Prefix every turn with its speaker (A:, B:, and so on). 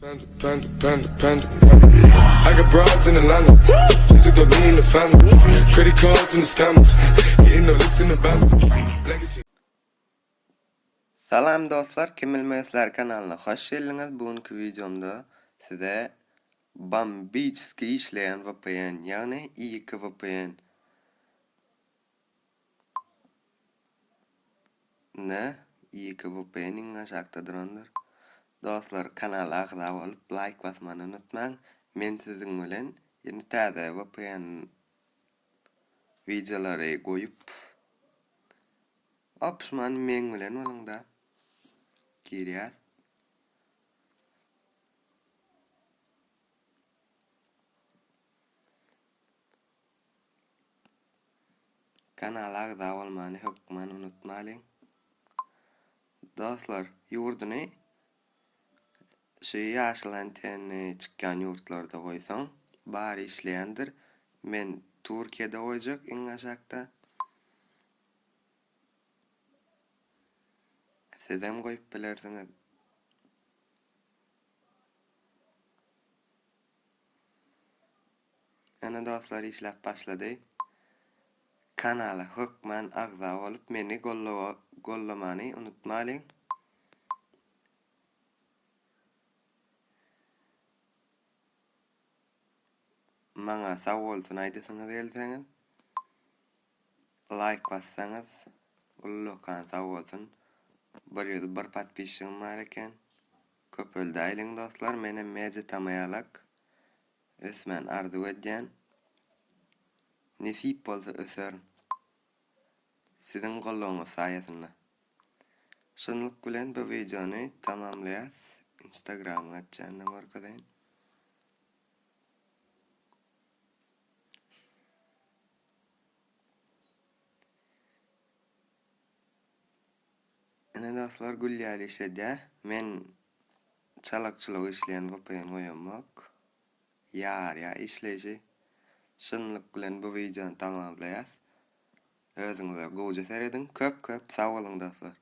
A: Panda. I got broads in Atlanta. Just took the lean in the family. Credit cards in the scammers. Getting no licks in the van. Legacy.
B: Salam dostlar, Kim Bilmezler kanalına hoş geldiniz. Bugünkü videomda size Bombicski isleyan VPN, yani iki VPN ne? İki VPN'in aşağıdadır. Dostlar, kanala agza olup like basmanı unutmayın. Men sizin bilen yeni taze VPN videoları koyup opşman men bilen olunda kiriyat. Kanala agza olmanı hükmen unutmayın. Dostlar, yurdunu yaşıl anteni çıkan yurtlarda koysan bari işleyendir. Men Türkiye'de koyacak en aşağıda. Siz hem koyup bilirsiniz. Ana dostlar, işlep başladı. Kanala hükmen agza olup meni gollamanı unutmayın. Bana sağ olsun aydısanız elseniz, like bassanız, ullukan sağ olsun. Bir patpişim var eken. Köpöl daylin dostlar, menem mezi tamayalak. Üsmen arzu edeceğim. Nesip olsa ösörün. Sizin kolluğunuz sayesinde. Şunluk bilen bu videonu tamamlayas. Instagram'a atacağım arkadaşlar. Ana dostlar, gülyali işede men çalakçılık işleyen VPN koyamak. Ya işleyici. Şunluk bilen bu videonu tamamlayas. Özünüze goca seyredin. Köp sağ olun dostlar.